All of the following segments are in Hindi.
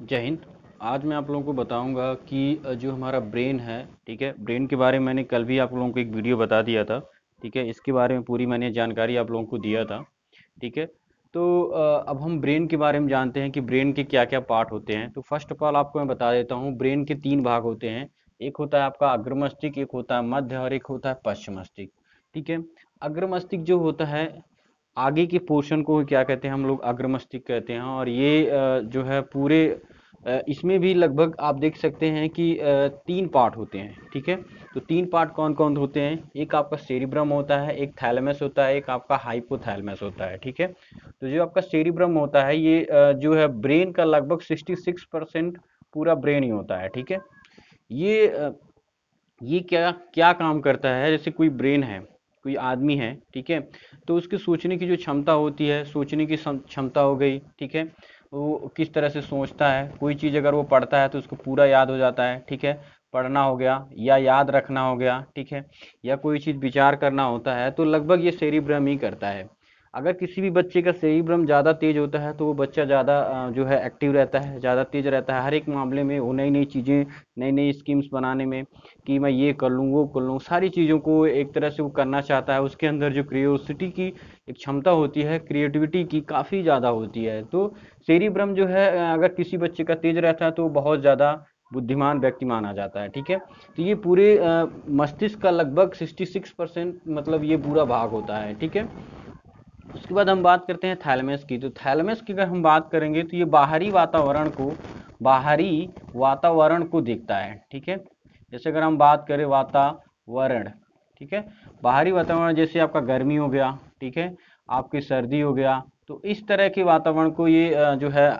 जय हिंद। आज मैं आप लोगों को बताऊंगा कि जो हमारा ब्रेन है, ठीक है। ब्रेन के बारे में मैंने कल भी आप लोगों को एक वीडियो बता दिया था, ठीक है। इसके बारे में पूरी मैंने जानकारी आप लोगों को दिया था, ठीक है। तो अब हम ब्रेन के बारे में जानते हैं कि ब्रेन के क्या क्या पार्ट होते हैं। तो फर्स्ट ऑफ ऑल आपको मैं बता देता हूँ, ब्रेन के 3 भाग होते हैं। एक होता है आपका अग्र मस्तिष्क, एक होता है मध्य और एक होता है पश्च मस्तिष्क, ठीक है। अग्र मस्तिष्क जो होता है, आगे के पोर्शन को क्या कहते हैं हम लोग, अग्र मस्तिष्क कहते हैं। और ये जो है पूरे इसमें भी लगभग आप देख सकते हैं कि 3 पार्ट होते हैं, ठीक है। तो 3 पार्ट कौन कौन होते हैं? एक आपका सेरिब्रम होता है, एक थैलेमस होता है, एक आपका हाइपोथैलेमस होता है, ठीक है। तो जो आपका सेरिब्रम होता है, ये जो है ब्रेन का लगभग 66% पूरा ब्रेन ही होता है, ठीक है। ये ये क्या क्या काम करता है? जैसे कोई ब्रेन है, कोई आदमी है, ठीक है। तो उसकी सोचने की जो क्षमता होती है, सोचने की क्षमता हो गई, ठीक है। वो किस तरह से सोचता है, कोई चीज़ अगर वो पढ़ता है तो उसको पूरा याद हो जाता है, ठीक है। पढ़ना हो गया या याद रखना हो गया, ठीक है। या कोई चीज़ विचार करना होता है तो लगभग ये सेरिब्रम ही करता है। अगर किसी भी बच्चे का सेरिब्रम ज़्यादा तेज होता है तो वो बच्चा ज़्यादा जो है एक्टिव रहता है, ज़्यादा तेज रहता है हर एक मामले में। वो नई नई चीज़ें, नई नई स्कीम्स बनाने में, कि मैं ये कर लूँ, वो कर लूँ, सारी चीज़ों को एक तरह से वो करना चाहता है। उसके अंदर जो क्रियोसिटी की एक क्षमता होती है, क्रिएटिविटी की, काफ़ी ज़्यादा होती है। तो सेरिब्रम जो है अगर किसी बच्चे का तेज रहता है तो वो बहुत ज़्यादा बुद्धिमान व्यक्ति माना जाता है, ठीक है। तो ये पूरे मस्तिष्क का लगभग 66% मतलब ये पूरा भाग होता है, ठीक है। उसके बाद हम बात करते हैं थैलेमस की। तो थैलेमस की अगर हम बात करेंगे तो ये बाहरी वातावरण को देखता है, ठीक है। जैसे अगर हम बात करें वातावरण, ठीक है, बाहरी वातावरण जैसे आपका गर्मी हो गया, ठीक है, आपकी सर्दी हो गया, तो इस तरह के वातावरण को ये जो है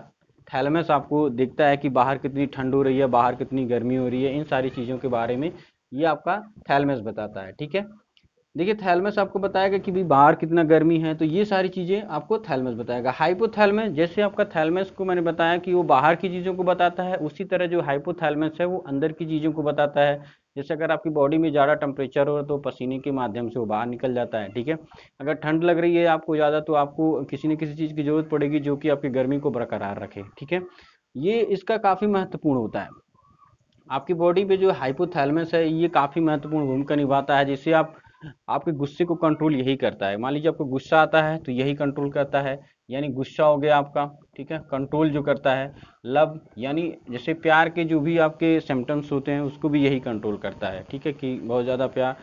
थैलेमस आपको देखता है कि बाहर कितनी ठंड हो रही है, बाहर कितनी गर्मी हो रही है। इन सारी चीज़ों के बारे में ये आपका थैलेमस बताता है, ठीक है। देखिए थैलेमस आपको बताएगा कि भाई बाहर कितना गर्मी है, तो ये सारी चीज़ें आपको थैलेमस बताएगा। हाइपोथैलेमस, जैसे आपका थैलेमस को मैंने बताया कि वो बाहर की चीज़ों को बताता है, उसी तरह जो हाइपोथैलेमस है वो अंदर की चीज़ों को बताता है। जैसे अगर आपकी बॉडी में ज़्यादा टेम्परेचर हो तो पसीने के माध्यम से वो बाहर निकल जाता है, ठीक है। अगर ठंड लग रही है आपको ज़्यादा तो आपको किसी न किसी चीज़ की ज़रूरत पड़ेगी जो कि आपकी गर्मी को बरकरार रखे, ठीक है। ये इसका काफ़ी महत्वपूर्ण होता है। आपकी बॉडी पे जो हाइपोथैलेमस है ये काफ़ी महत्वपूर्ण भूमिका निभाता है। जिससे आप आपके गुस्से को कंट्रोल यही करता है। मान लीजिए आपको गुस्सा आता है तो यही कंट्रोल करता है, यानी गुस्सा हो गया आपका, ठीक है। कंट्रोल जो करता है, लव यानी जैसे प्यार के जो भी आपके सिम्टम्स होते हैं उसको भी यही कंट्रोल करता है, ठीक है, कि बहुत ज़्यादा प्यार।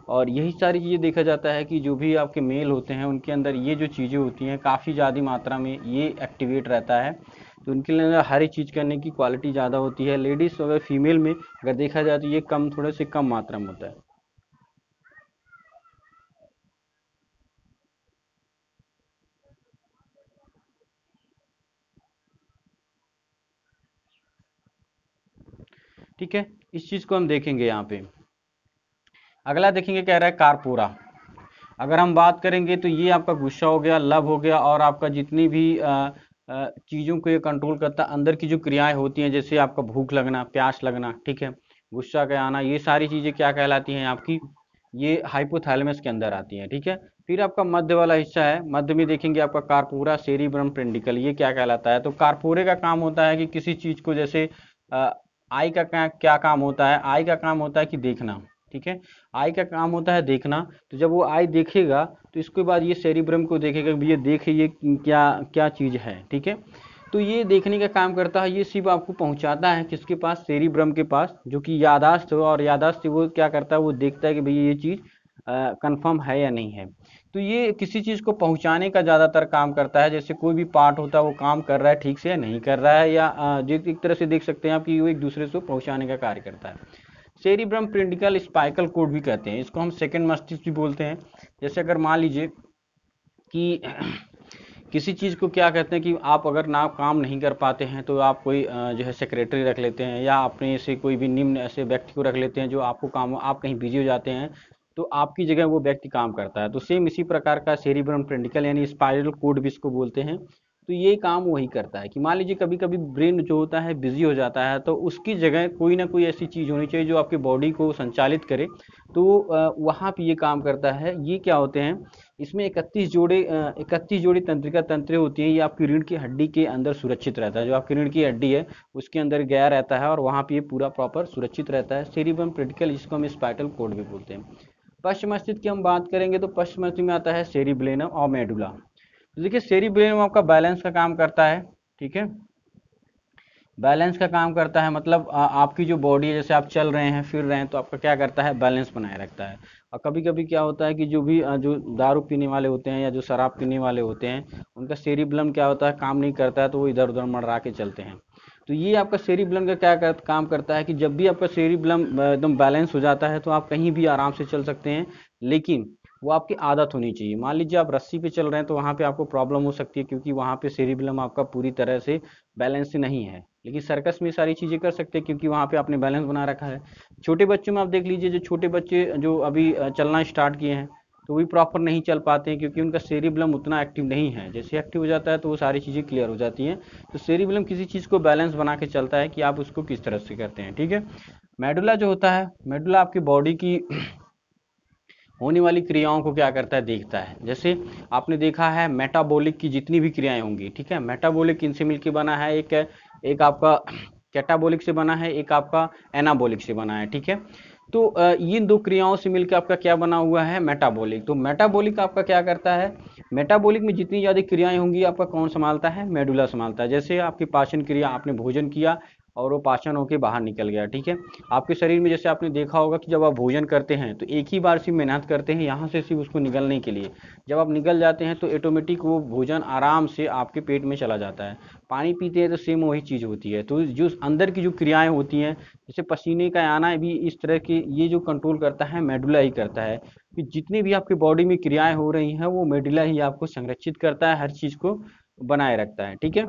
और यही सारी चीज़ें देखा जाता है कि जो भी आपके मेल होते हैं उनके अंदर ये जो चीज़ें होती हैं काफ़ी ज़्यादा मात्रा में ये एक्टिवेट रहता है। तो उनके लिए हर एक चीज़ करने की क्वालिटी ज़्यादा होती है। लेडीज़ अगर फीमेल में अगर देखा जाए तो ये कम, थोड़े से कम मात्रा में होता है। ठीक है, इस चीज़ को हम देखेंगे यहाँ पे। अगला देखेंगे, कह रहा है कारपोरा। अगर हम बात करेंगे तो ये आपका गुस्सा हो गया, लव हो गया, और आपका जितनी भी चीज़ों को ये कंट्रोल करता है। अंदर की जो क्रियाएं होती हैं जैसे आपका भूख लगना, प्यास लगना, ठीक है, गुस्सा का आना, ये सारी चीज़ें क्या कहलाती हैं आपकी, ये हाइपोथैलेमस के अंदर आती हैं, ठीक है। फिर आपका मध्य वाला हिस्सा है, मध्य में देखेंगे आपका कारपोरा सेरिब्रम पेंडिकल, ये क्या कहलाता है। तो कारपोरे का काम होता है कि किसी चीज़ को, जैसे अ, आई का क्या क्या काम होता है, आई का काम होता है कि देखना, ठीक है। आई का काम होता है देखना। तो जब वो आई देखेगा तो इसके बाद ये सेरिब्रम को देखेगा कि ये देखे ये क्या क्या चीज़ है, ठीक है। तो ये देखने का काम करता है, ये सिर्फ आपको पहुंचाता है किसके पास, सेरिब्रम के पास, जो कि यादाश्त हो। और यादाश्त से वो क्या करता है, वो देखता है कि भैया ये चीज़ कंफर्म है या नहीं है। तो ये किसी चीज़ को पहुंचाने का ज़्यादातर काम करता है। जैसे कोई भी पार्ट होता है वो काम कर रहा है ठीक से या नहीं कर रहा है, या जो एक तरह से देख सकते हैं आप कि वो एक दूसरे से पहुंचाने का कार्य करता है। सेरिब्रम पेंडिकल स्पाइकल कोड भी कहते हैं इसको, हम सेकंड मस्तिष्क भी बोलते हैं। जैसे अगर मान लीजिए कि किसी चीज़ को क्या कहते हैं कि आप अगर ना काम नहीं कर पाते हैं तो आप कोई जो है सेक्रेटरी रख लेते हैं, या अपने से कोई भी निम्न ऐसे व्यक्ति को रख लेते हैं जो आपको काम, आप कहीं बिजी हो जाते हैं तो आपकी जगह वो व्यक्ति काम करता है। तो सेम इसी प्रकार का सेरिब्रम पेंडिकल यानी स्पाइरल कोड भी इसको बोलते हैं। तो ये काम वही करता है कि मान लीजिए कभी कभी ब्रेन जो होता है बिजी हो जाता है, तो उसकी जगह कोई ना कोई ऐसी चीज़ होनी चाहिए जो आपके बॉडी को संचालित करे, तो वहाँ पे ये काम करता है। ये क्या होते हैं, इसमें 31 जोड़ी तंत्रिका तंत्रें होती हैं। ये आपकी रीढ़ की हड्डी के अंदर सुरक्षित रहता है, जो आपकी रीढ़ की हड्डी है उसके अंदर गया रहता है और वहाँ पे ये पूरा प्रॉपर सुरक्षित रहता है। सेरिबम पेडिकल, जिसको हम स्पाइनल कॉर्ड भी बोलते हैं। पश्चिम मस्तिष्क की हम बात करेंगे तो पश्चिम मस्तिष्क में आता है सेरिब्लेनम और मेडुला। तो देखिए सेरिब्रेनम आपका बैलेंस का काम करता है, ठीक है, बैलेंस का काम करता है। मतलब आपकी जो बॉडी है, जैसे आप चल रहे हैं फिर रहे हैं, तो आपका क्या करता है, बैलेंस बनाए रखता है। और कभी कभी क्या होता है कि जो दारू पीने वाले होते हैं या जो शराब पीने वाले होते हैं, उनका सेरिब्लम क्या होता है, काम नहीं करता है, तो वो इधर उधर मडरा के चलते हैं। तो ये आपका सेरिब्लम का काम करता है कि जब भी आपका सेरिब्लम एकदम बैलेंस हो जाता है तो आप कहीं भी आराम से चल सकते हैं, लेकिन वो आपकी आदत होनी चाहिए। मान लीजिए आप रस्सी पे चल रहे हैं तो वहाँ पे आपको प्रॉब्लम हो सकती है, क्योंकि वहाँ पे सेरिब्लम आपका पूरी तरह से बैलेंस नहीं है। लेकिन सर्कस में सारी चीज़ें कर सकते हैं, क्योंकि वहाँ पे आपने बैलेंस बना रखा है। छोटे बच्चों में आप देख लीजिए, जो छोटे बच्चे जो अभी चलना स्टार्ट किए हैं, तो भी प्रॉपर नहीं चल पाते हैं, क्योंकि उनका सेरिब्लम उतना एक्टिव नहीं है। जैसे एक्टिव हो जाता है तो वो सारी चीज़ें क्लियर हो जाती हैं। तो सेरिब्लम किसी चीज़ को बैलेंस बना के चलता है कि आप उसको किस तरह से करते हैं, ठीक है। मेडुला जो होता है, मेडुला आपकी बॉडी की होने वाली क्रियाओं को क्या करता है, देखता है। जैसे आपने देखा है मेटाबॉलिक की जितनी भी क्रियाएं होंगी, ठीक है, मेटाबॉलिक इनसे मिलकर बना है, एक आपका कैटाबॉलिक से बना है, एक आपका एनाबॉलिक से बना है, ठीक है। तो इन दो क्रियाओं से मिलकर आपका क्या बना हुआ है, मेटाबॉलिक। तो मेटाबॉलिक आपका क्या करता है, मेटाबॉलिक में जितनी ज़्यादा क्रियाएं होंगी आपका कौन संभालता है, मेडुला संभालता है। जैसे आपकी पाचन क्रिया, आपने भोजन किया और वो पाचन होकर बाहर निकल गया, ठीक है। आपके शरीर में जैसे आपने देखा होगा कि जब आप भोजन करते हैं तो एक ही बार सिर्फ मेहनत करते हैं यहाँ से सिर्फ उसको निगलने के लिए। जब आप निकल जाते हैं तो ऑटोमेटिक वो भोजन आराम से आपके पेट में चला जाता है। पानी पीते हैं तो सेम वही चीज़ होती है। तो जो अंदर की जो क्रियाएं होती हैं, जैसे पसीने का आना भी इस तरह की, ये जो कंट्रोल करता है मेडुला ही करता है। कि जितनी भी आपकी बॉडी में क्रियाएं हो रही हैं वो मेडुला ही आपको संरक्षित करता है, हर चीज़ को बनाए रखता है, ठीक है।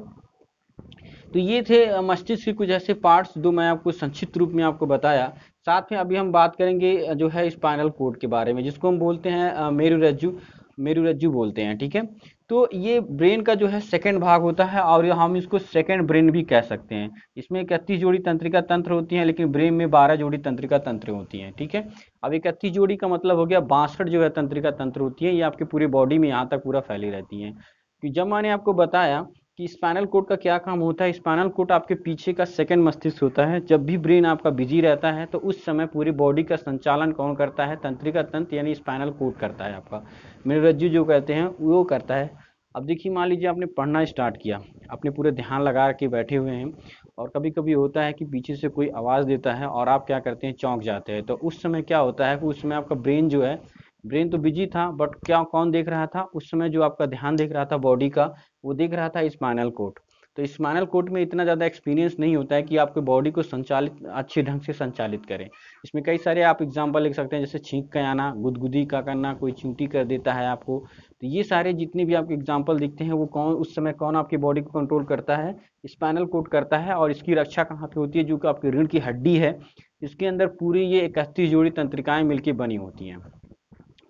तो ये थे मस्तिष्क के कुछ ऐसे पार्ट्स जो मैं आपको संक्षिप्त रूप में आपको बताया। साथ में अभी हम बात करेंगे जो है स्पाइनल कोड के बारे में, जिसको हम बोलते हैं मेरुरज्जु बोलते हैं, ठीक है। तो ये ब्रेन का जो है सेकंड भाग होता है, और हम इसको सेकंड ब्रेन भी कह सकते हैं। इसमें 31 जोड़ी तंत्रिका तंत्र होती हैं, लेकिन ब्रेन में 12 जोड़ी तंत्रिका तंत्र होती हैं, ठीक है। अब 31 जोड़ी का मतलब हो गया 62 जो है तंत्रिका तंत्र होती है, ये आपके पूरे बॉडी में यहाँ तक पूरा फैली रहती हैं। कि जब मैंने आपको बताया कि स्पाइनल कोड का क्या काम होता है, स्पाइनल कोड आपके पीछे का सेकंड मस्तिष्क होता है। जब भी ब्रेन आपका बिजी रहता है तो उस समय पूरी बॉडी का संचालन कौन करता है, तंत्रिका तंत्र यानी स्पाइनल कोड करता है, आपका मेरुरज्जु जो कहते हैं वो करता है। अब देखिए, मान लीजिए आपने पढ़ना स्टार्ट किया, आपने पूरे ध्यान लगा के बैठे हुए हैं, और कभी कभी होता है कि पीछे से कोई आवाज़ देता है और आप क्या करते हैं, चौंक जाते हैं। तो उस समय क्या होता है कि उस समय आपका ब्रेन जो है, ब्रेन तो बिजी था, बट क्या कौन देख रहा था उस समय, जो आपका ध्यान देख रहा था बॉडी का, वो देख रहा था स्पाइनल कोड। तो स्पाइनल कोड में इतना ज़्यादा एक्सपीरियंस नहीं होता है कि आपके बॉडी को संचालित अच्छे ढंग से संचालित करें। इसमें कई सारे आप एग्जांपल लिख सकते हैं, जैसे छींक का आना, गुदगुदी का करना, कोई चींटी कर देता है आपको। तो ये सारे जितने भी आपके एग्जांपल दिखते हैं, वो कौन उस समय कौन आपकी बॉडी को कंट्रोल करता है, स्पाइनल कोड करता है। और इसकी रक्षा कहाँ पे होती है, जो कि आपकी रीढ़ की हड्डी है, इसके अंदर पूरी ये 31 जोड़ी तंत्रिकाएं मिलकर बनी होती हैं,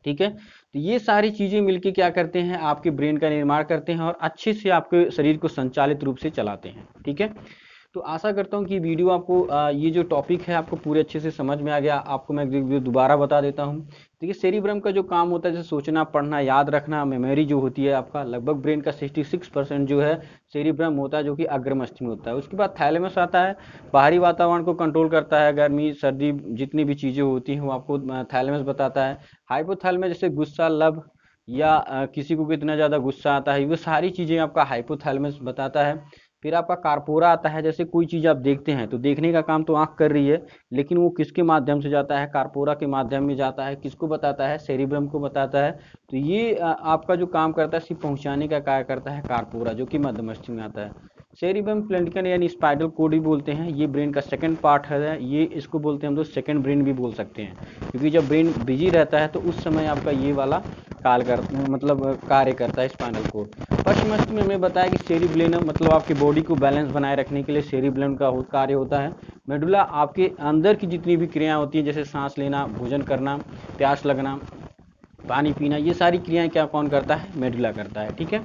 ठीक है। तो ये सारी चीज़ें मिलके क्या करते हैं, आपके ब्रेन का निर्माण करते हैं और अच्छे से आपके शरीर को संचालित रूप से चलाते हैं, ठीक है। तो आशा करता हूँ कि वीडियो आपको ये जो टॉपिक है आपको पूरे अच्छे से समझ में आ गया। आपको मैं वीडियो दोबारा बता देता हूँ। देखिए, सेरिब्रम का जो काम होता है, जैसे सोचना, पढ़ना, याद रखना, मेमोरी जो होती है आपका, लगभग ब्रेन का 66% जो है सेरिब्रम होता है, जो कि अग्र मस्तिष्क में होता है। उसके बाद थैलेमस आता है, बाहरी वातावरण को कंट्रोल करता है, गर्मी सर्दी जितनी भी चीज़ें होती हैं वो आपको थैलेमस बताता है। हाइपोथैलेमस जैसे गुस्सा, लब, या किसी को कितना ज़्यादा गुस्सा आता है, वो सारी चीज़ें आपका हाइपोथैलेमस बताता है। फिर आपका कार्पोरा आता है, जैसे कोई चीज़ आप देखते हैं तो देखने का काम तो आंख कर रही है, लेकिन वो किसके माध्यम से जाता है, कार्पोरा के माध्यम में जाता है। किसको बताता है, सेरिब्रम को बताता है। तो ये आपका जो काम करता है सिर्फ पहुंचाने का कार्य करता है कार्पोरा, जो कि मध्य मस्तिष्क में आता है। सेरिब्रम प्लेटिकन यानी स्पाइनल कोड भी बोलते हैं, ये ब्रेन का सेकंड पार्ट है। ये इसको बोलते हैं हम लोग सेकंड ब्रेन भी बोल सकते हैं, क्योंकि जब ब्रेन बिजी रहता है तो उस समय आपका ये वाला कार्य करता है स्पाइनल कोड। पश्चिम मस्तिष्क में हमने बताया कि सेरिब्लेनम मतलब आपकी बॉडी को बैलेंस बनाए रखने के लिए सेरिब्लेनम का कार्य होता है। मेडुला आपके अंदर की जितनी भी क्रियाएं होती हैं, जैसे सांस लेना, भोजन करना, प्यास लगना, पानी पीना, ये सारी क्रियाएं क्या कौन करता है, मेडुला करता है, ठीक है।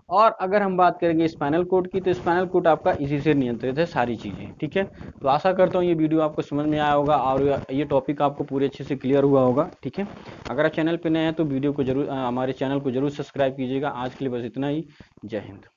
और अगर हम बात करेंगे स्पाइनल कॉर्ड की, तो स्पाइनल कॉर्ड आपका इसी से नियंत्रित है सारी चीज़ें, ठीक है। तो आशा करता हूँ ये वीडियो आपको समझ में आया होगा और ये टॉपिक आपको पूरे अच्छे से क्लियर हुआ होगा, ठीक है। अगर आप चैनल पर नए हैं तो वीडियो को जरूर हमारे चैनल को जरूर सब्सक्राइब कीजिएगा। आज के लिए बस इतना ही। जय हिंद।